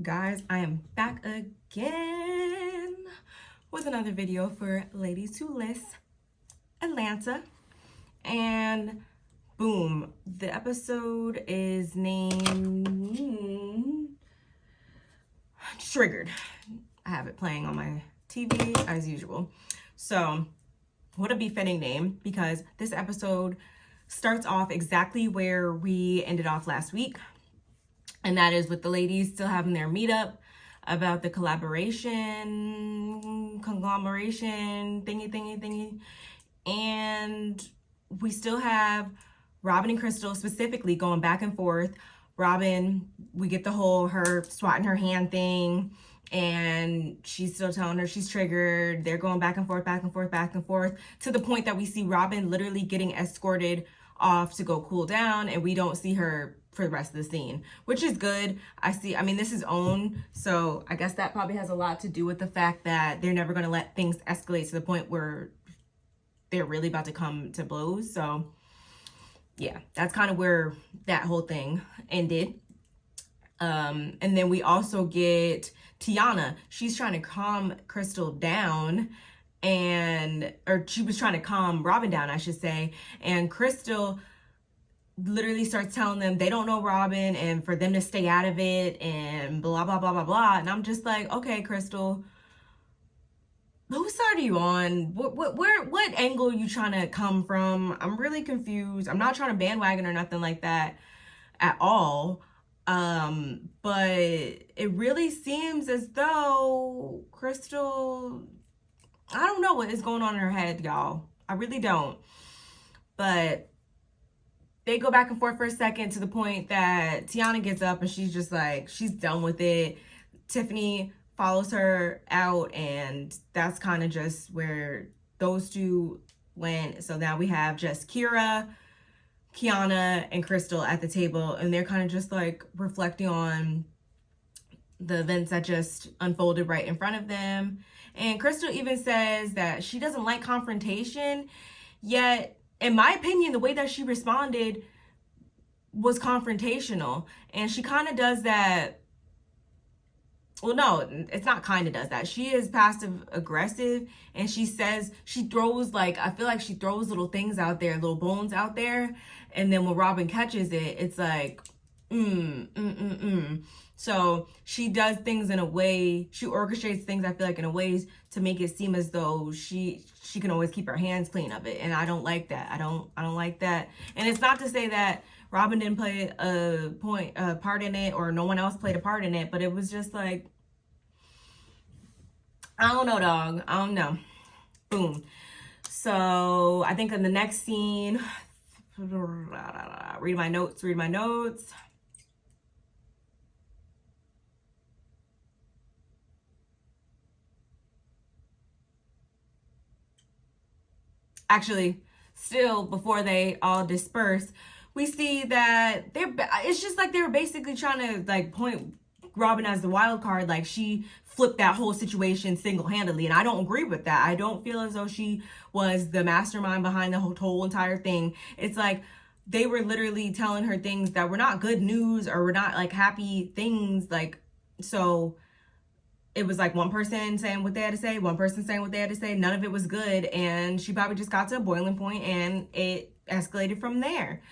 Guys, I am back again with another video for Ladies Who List Atlanta. And boom, the episode is named Triggered. I have it playing on my TV as usual. So what a befitting name, because this episode starts off exactly where we ended off last week. And that is with the ladies still having their meetup about the conglomeration thingy. And we still have Robin and Crystal specifically going back and forth. Robin, we get the whole her swatting her hand thing, and she's still telling her she's triggered. They're going back and forth, to the point that we see Robin literally getting escorted off to go cool down, and we don't see her for the rest of the scene, which is good. I mean, this is OWN, so I guess that probably has a lot to do with the fact that they're never going to let things escalate to the point where they're really about to come to blows. So yeah, that's kind of where that whole thing ended. And then we also get Tiana. She's trying to calm Crystal down, or she was trying to calm Robin down, I should say. And Crystal literally starts telling them they don't know Robin and for them to stay out of it and blah, blah, blah, blah, blah. And I'm just like, okay, Crystal, whose side are you on? What angle are you trying to come from? I'm really confused. I'm not trying to bandwagon or nothing like that at all. But it really seems as though Crystal, I don't know what is going on in her head, y'all. I really don't. But they go back and forth for a second to the point that Tiana gets up and she's just like, she's done with it. Tiffany follows her out, and that's kind of just where those two went. So now we have just Kira, Kiana, and Crystal at the table, and they're kind of just like reflecting on the events that just unfolded right in front of them. And Crystal even says that she doesn't like confrontation, yet in my opinion, the way that she responded was confrontational. And she kind of does that. Well, no, it's not kind of does that. She is passive aggressive, and she says, she throws like, I feel like she throws little things out there, little bones out there. And then when Robin catches it, it's like, So she does things in a way, she orchestrates things, I feel like, in a ways to make it seem as though she can always keep her hands clean of it. And I don't like that. I don't like that. And it's not to say that Robin didn't play a part in it, or no one else played a part in it, but it was just like, I don't know, dog. I don't know. Boom. So I think in the next scene, read my notes. Actually, still before they all disperse, we see that it's just like they were basically trying to like point Robin as the wild card, like she flipped that whole situation single-handedly, and I don't agree with that. I don't feel as though she was the mastermind behind the whole entire thing. It's like they were literally telling her things that were not good news or were not like happy things, like, so it was like one person saying what they had to say, one person saying what they had to say. None of it was good. And she probably just got to a boiling point and it escalated from there.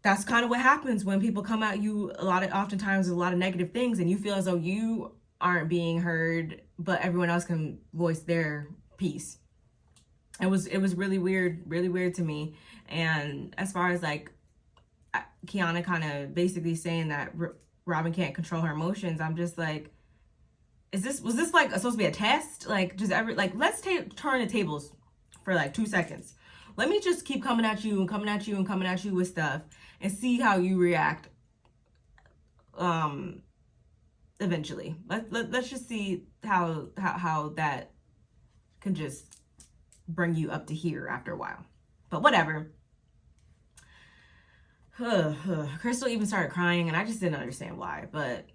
That's kind of what happens when people come at you oftentimes with a lot of negative things, and you feel as though you aren't being heard, but everyone else can voice their piece. It was really weird to me. And as far as like Kiana kind of basically saying that Robin can't control her emotions, I'm just like, was this like supposed to be a test? Like, just let's turn the tables for like 2 seconds. Let me just keep coming at you with stuff and see how you react. Eventually, let's just see how that can just bring you up to here after a while. But whatever. Crystal even started crying, and I just didn't understand why. But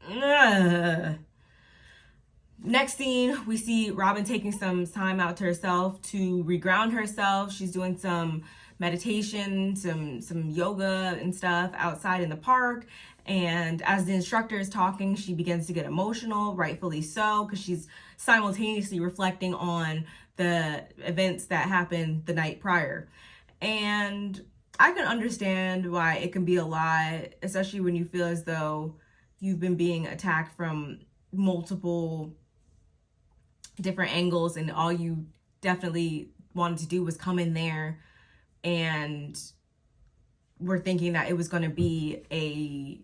next scene, we see Robin taking some time out to herself to reground herself. She's doing some meditation, some yoga and stuff outside in the park. And as the instructor is talking, she begins to get emotional, rightfully so, because she's simultaneously reflecting on the events that happened the night prior. And I can understand why it can be a lot, especially when you feel as though you've been being attacked from multiple different angles, and all you definitely wanted to do was come in there and were thinking that it was going to be a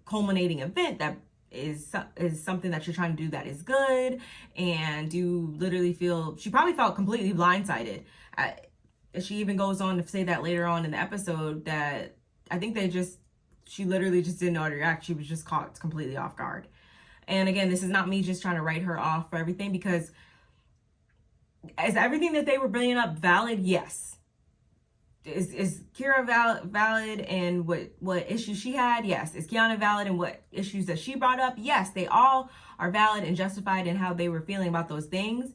culminating event that is something that you're trying to do that is good, and you literally feel, she probably felt completely blindsided. She even goes on to say that later on in the episode that I think she literally just didn't know how to react. She was just caught completely off guard. And again, this is not me just trying to write her off for everything, because is everything that they were bringing up valid? Yes. Is Kira valid and what issues she had? Yes. Is Kiana valid and what issues that she brought up? Yes. They all are valid and justified in how they were feeling about those things.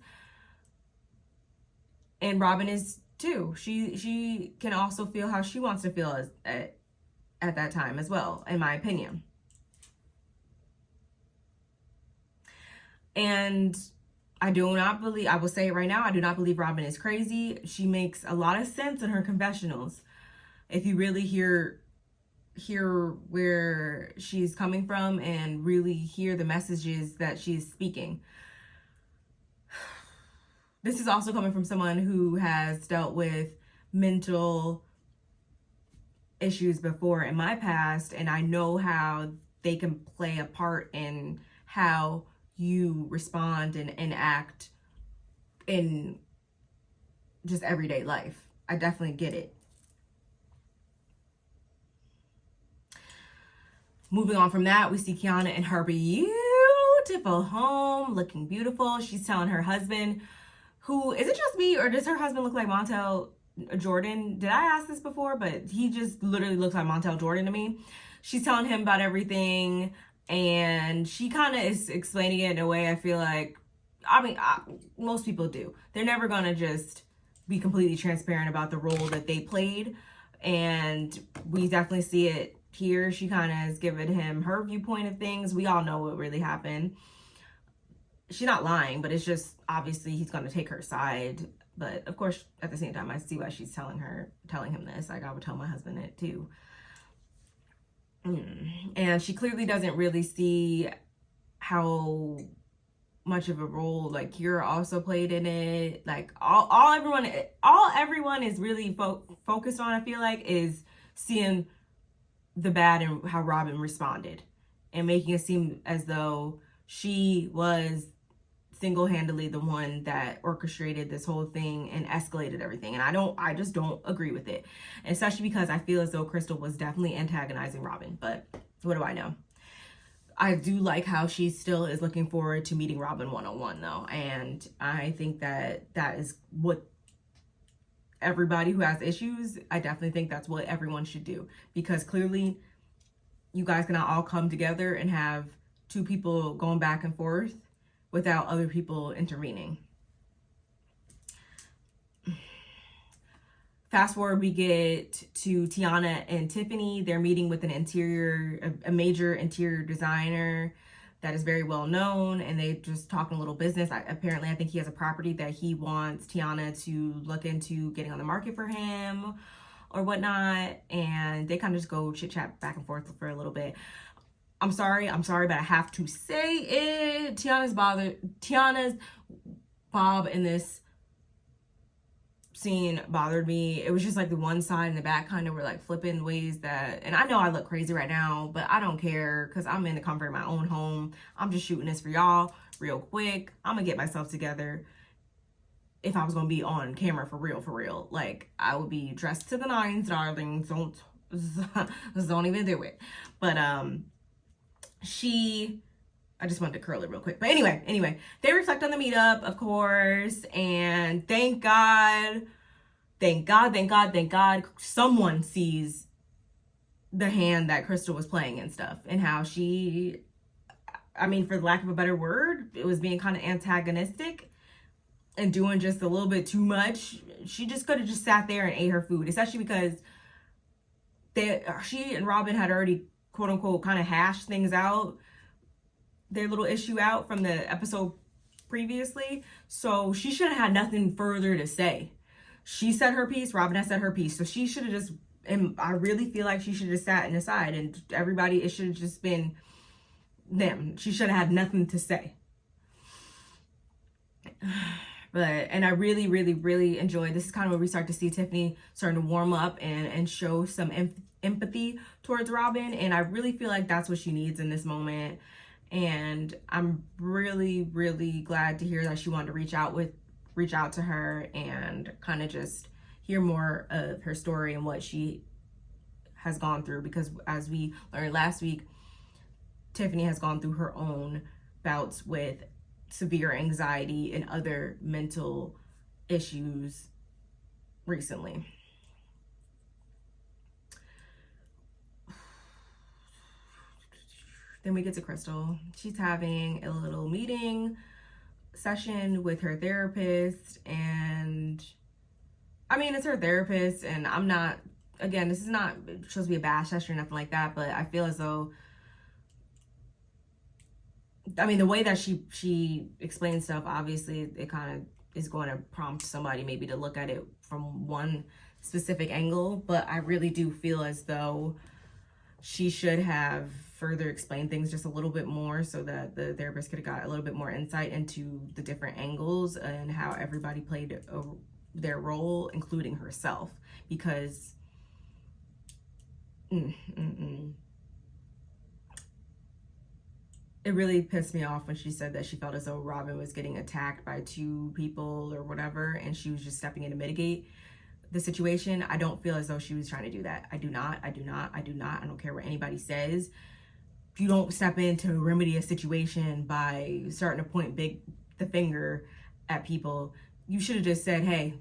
And Robin is too. She can also feel how she wants to feel at that time as well, in my opinion. And I will say it right now, I do not believe Robin is crazy. She makes a lot of sense in her confessionals. If you really hear where she's coming from and really hear the messages that she's speaking. This is also coming from someone who has dealt with mental issues before in my past, and I know how they can play a part in how you respond and act in just everyday life. I definitely get it. Moving on from that, we see Kiana in her beautiful home, looking beautiful. She's telling her husband, who, is it just me or does her husband look like Montel Jordan? Did I ask this before? But he just literally looks like Montel Jordan to me. She's telling him about everything, and she kind of is explaining it in a way I feel like, most people do. They're never going to just be completely transparent about the role that they played, and we definitely see it here. She kind of has given him her viewpoint of things. We all know what really happened. She's not lying, but it's just obviously he's going to take her side. But of course, at the same time, I see why she's telling him this. Like, I would tell my husband it too. And she clearly doesn't really see how much of a role like Kira also played in it. Like all everyone is really focused on, I feel like, is seeing the bad and how Robin responded, and making it seem as though she was single-handedly the one that orchestrated this whole thing and escalated everything. And I just don't agree with it, especially because I feel as though Crystal was definitely antagonizing Robin. But what do I know? I do like how she still is looking forward to meeting Robin one-on-one though, and I think that is what everybody who has issues, I definitely think that's what everyone should do, because clearly you guys cannot all come together and have two people going back and forth without other people intervening. Fast forward, we get to Tiana and Tiffany. They're meeting with a major interior designer that is very well known, and they just talking a little business. Apparently, I think he has a property that he wants Tiana to look into getting on the market for him or whatnot, and they kind of just go chit chat back and forth for a little bit. I'm sorry, but I have to say it. Tiana's Bob in this scene bothered me. It was just like the one side and the back kind of were like flipping ways that, and I know I look crazy right now, but I don't care because I'm in the comfort of my own home. I'm just shooting this for y'all real quick. I'm gonna get myself together. If I was gonna be on camera for real, like I would be dressed to the nines, darling. Don't even do it. But I just wanted to curl it real quick. But anyway, they reflect on the meetup, of course, and thank God, someone sees the hand that Crystal was playing and stuff, and how she, for the lack of a better word, it was being kind of antagonistic and doing just a little bit too much. She just could have just sat there and ate her food, especially because she and Robin had already quote unquote kind of hash things out, their little issue out from the episode previously. So she should have had nothing further to say. She said her piece, Robin has said her piece. So she should have just, and I really feel like she should have sat in the side, and everybody, it should have just been them. She should have had nothing to say. And I really, really, really enjoyed, this is kind of where we start to see Tiffany starting to warm up and show some empathy towards Robin. And I really feel like that's what she needs in this moment. And I'm really, really glad to hear that she wanted to reach out to her and kind of just hear more of her story and what she has gone through. Because as we learned last week, Tiffany has gone through her own bouts with severe anxiety and other mental issues recently. Then we get to Crystal. She's having a little meeting session with her therapist, and I mean, it's her therapist, and I'm not, again, this is not supposed to be a bash session or nothing like that, but I feel as though, I mean, the way that she explains stuff, obviously it kind of is going to prompt somebody maybe to look at it from one specific angle, but I really do feel as though she should have further explained things just a little bit more so that the therapist could have got a little bit more insight into the different angles and how everybody played their role, including herself, because it really pissed me off when she said that she felt as though Robin was getting attacked by two people or whatever, and she was just stepping in to mitigate the situation. I don't feel as though she was trying to do that. I do not. I don't care what anybody says. You don't step in to remedy a situation by starting to point the finger at people. You should have just said, hey,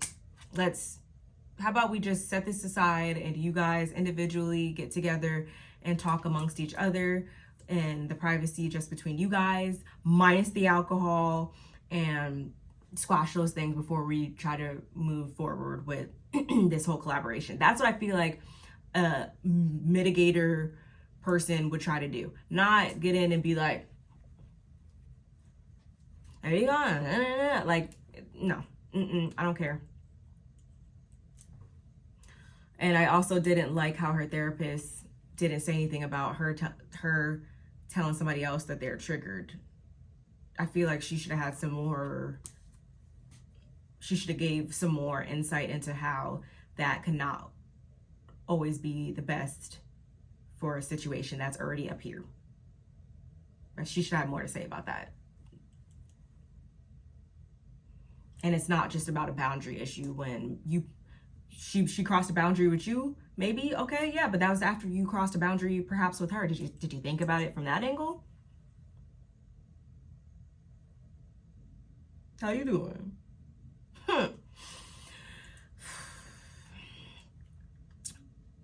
how about we just set this aside and you guys individually get together and talk amongst each other and the privacy just between you guys, minus the alcohol, and squash those things before we try to move forward with this whole collaboration. That's what I feel like a mitigator person would try to do. Not get in and be like, are you going? Like, no, I don't care. And I also didn't like how her therapist didn't say anything about her telling somebody else that they're triggered. I feel like she should have had she should have gave some more insight into how that cannot always be the best for a situation that's already up here. She should have more to say about that. And it's not just about a boundary issue when she crossed a boundary with you, maybe, okay, yeah, but that was after you crossed a boundary perhaps with her. Did you think about it from that angle? How you doing?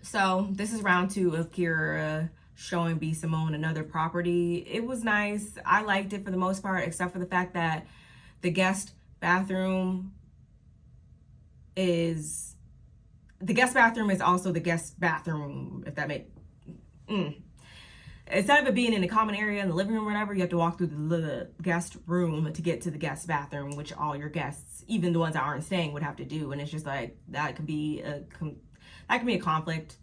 So this is round 2 of Kira showing B. Simone another property. It was nice. I liked it for the most part, except for the fact that the guest bathroom is also the guest bathroom, if that makes instead of it being in the common area in the living room or whatever, you have to walk through the guest room to get to the guest bathroom, which all your guests, even the ones that aren't staying, would have to do. And it's just like, that can be a conflict.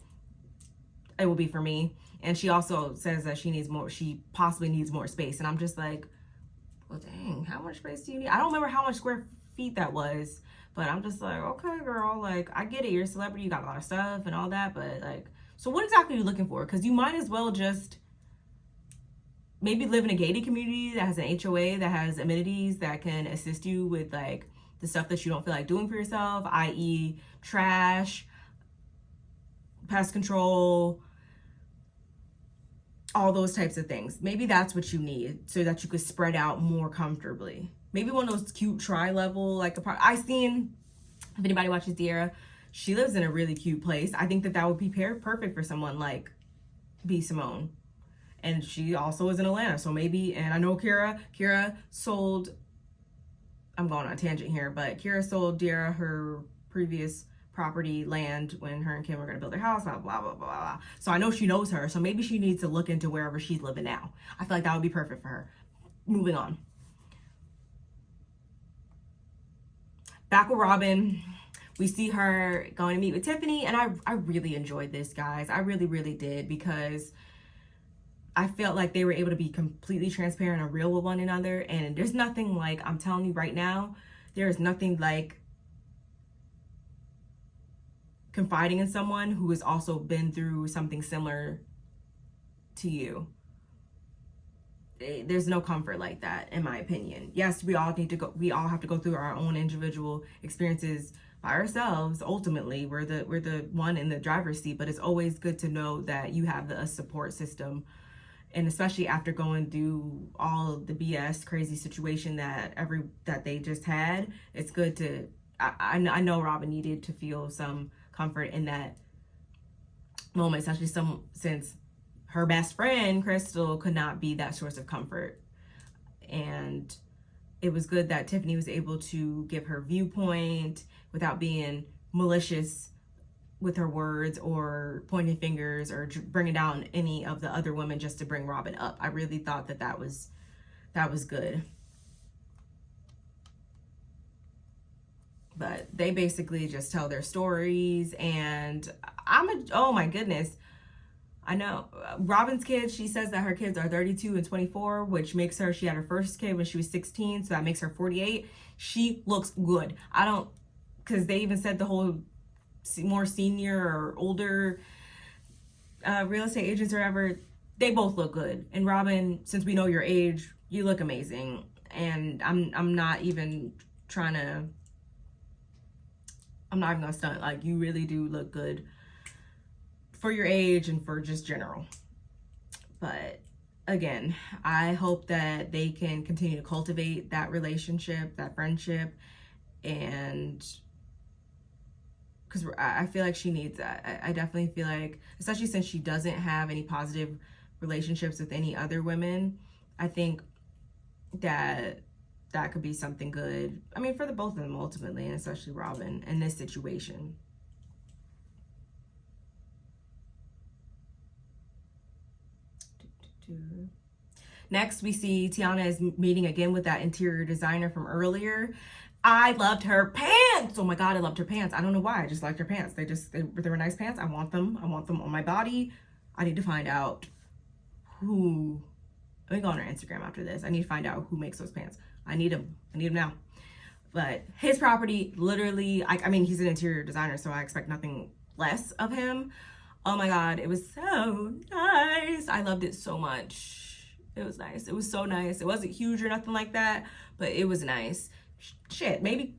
It will be for me. And she also says that she possibly needs more space, and I'm just like, well, dang, how much space do you need? I don't remember how much square feet that was, but I'm just like, okay, girl, like, I get it, you're a celebrity, you got a lot of stuff and all that, but like, so what exactly are you looking for? Because you might as well just maybe live in a gated community that has an HOA, that has amenities that can assist you with like the stuff that you don't feel like doing for yourself, i.e. trash, pest control, all those types of things. Maybe that's what you need so that you could spread out more comfortably. Maybe one of those cute tri-level, like I seen, if anybody watches De'Ara, she lives in a really cute place. I think that would be perfect for someone like B. Simone. And she also is in Atlanta, so maybe, and I know Kira sold, I'm going on a tangent here, but Kira sold De'Ara her previous property land when her and Kim were going to build their house, blah, blah, blah, blah, blah. So I know she knows her. So maybe she needs to look into wherever she's living now. I feel like that would be perfect for her. Moving on. Back with Robin, we see her going to meet with Tiffany, and I really enjoyed this, guys. I really, really did, because I felt like they were able to be completely transparent and real with one another. And there's nothing like, I'm telling you right now, there is nothing like confiding in someone who has also been through something similar to you. There's no comfort like that, in my opinion. Yes, we all have to go through our own individual experiences by ourselves. Ultimately, we're the one in the driver's seat, but it's always good to know that you have a support system. And especially after going through all the BS crazy situation that they just had, it's good to, I know Robin needed to feel some comfort in that moment, especially since her best friend, Crystal, could not be that source of comfort. And it was good that Tiffany was able to give her viewpoint without being malicious with her words or pointing fingers or bringing down any of the other women just to bring Robin up. I really thought that was good. But they basically just tell their stories, and oh my goodness. I know Robin's kids, she says that her kids are 32 and 24, which makes her, she had her first kid when she was 16, so that makes her 48. She looks good. Because they even said the whole more senior or older real estate agents or whatever, they both look good. And Robin, since we know your age, you look amazing. And I'm not even gonna stunt. Like, you really do look good for your age and for just general. But again, I hope that they can continue to cultivate that relationship, that friendship, and because I feel like she needs that. I definitely feel like, especially since she doesn't have any positive relationships with any other women, I think that could be something good. I mean, for the both of them ultimately, and especially Robin in this situation. Next, we see Tiana is meeting again with that interior designer from earlier. I loved her pants. Oh my God, I loved her pants. I don't know why. I just liked her pants. They were nice pants. I want them on my body. I need to find out who. Let me go on her Instagram after this. I need to find out who makes those pants. I need them now. But his property, literally, I mean, he's an interior designer, so I expect nothing less of him. Oh my God, it was so nice. I loved it so much. It was nice. It was so nice. It wasn't huge or nothing like that, but it was nice. Shit, maybe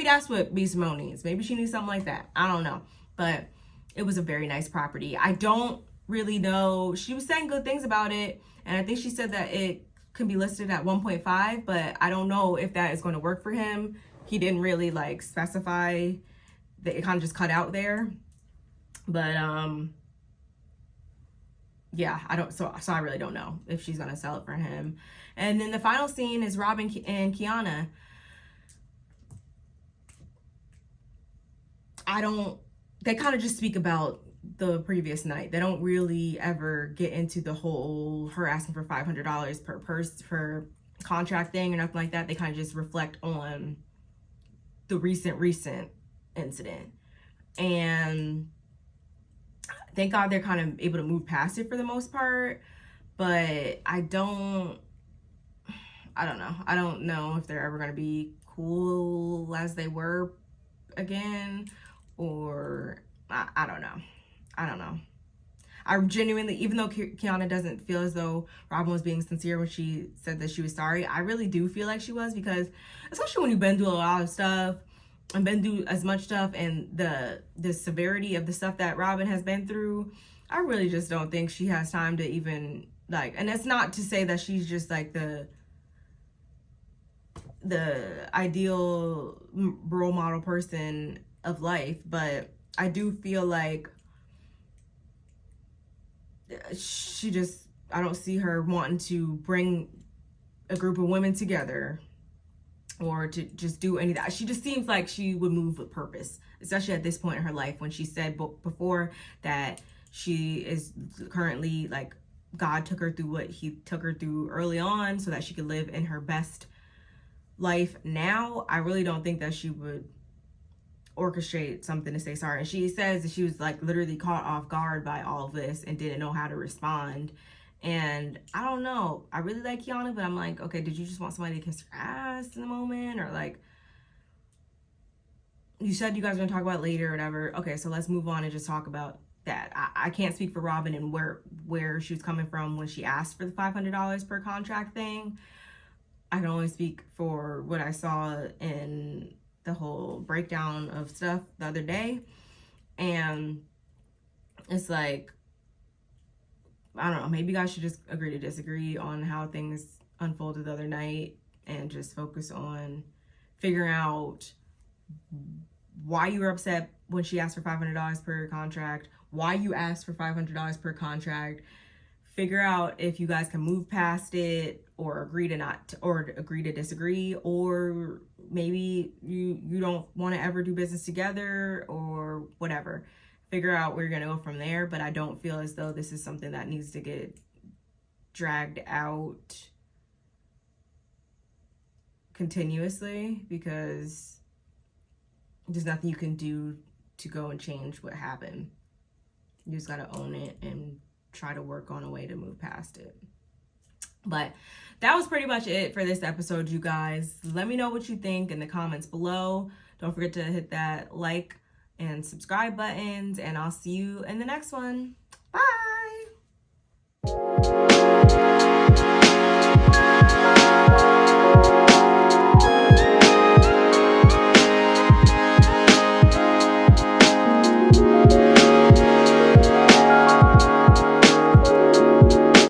that's what B. Simone needs. Maybe she needs something like that. I don't know. But it was a very nice property. I don't really know. She was saying good things about it, and I think she said that it can be listed at 1.5, but I don't know if that is going to work for him. He didn't really like specify. That it kind of just cut out there. But yeah, so I really don't know if she's gonna sell it for him. And then the final scene is Robin and Kiana. They kind of just speak about the previous night. They don't really ever get into the whole her asking for $500 per person for contract thing or nothing like that. They kind of just reflect on the recent incident. And thank God they're kind of able to move past it for the most part. But I don't know. I don't know if they're ever going to be cool as they were again, or I don't know. I genuinely, even though Kiana doesn't feel as though Robin was being sincere when she said that she was sorry, I really do feel like she was, because especially when you've been through a lot of stuff and been through as much stuff, and the severity of the stuff that Robin has been through, I really just don't think she has time to even like, and it's not to say that she's just like the ideal role model person of life, but I do feel like I don't see her wanting to bring a group of women together or to just do any of that. She just seems like she would move with purpose, especially at this point in her life when she said before that she is currently like, God took her through what he took her through early on so that she could live in her best life now. I really don't think that she would orchestrate something to say sorry. And she says that she was like literally caught off guard by all of this and didn't know how to respond. And I don't know. I really like Kiana, but I'm like, okay, did you just want somebody to kiss your ass in the moment? Or like, you said you guys are gonna talk about it later or whatever. Okay, so let's move on and just talk about that. I can't speak for Robin and where she was coming from when she asked for the $500 per contract thing. I can only speak for what I saw in the whole breakdown of stuff the other day. And it's like, I don't know, maybe you guys should just agree to disagree on how things unfolded the other night and just focus on figuring out why you were upset when she asked for $500 per contract, why you asked for $500 per contract. Figure out if you guys can move past it or agree to disagree, or maybe you don't want to ever do business together or whatever. Figure out where you're going to go from there. But I don't feel as though this is something that needs to get dragged out continuously, because there's nothing you can do to go and change what happened. You just got to own it and try to work on a way to move past it. But that was pretty much it for this episode, you guys. Let me know what you think in the comments below. Don't forget to hit that like and subscribe buttons, and I'll see you in the next one. Bye.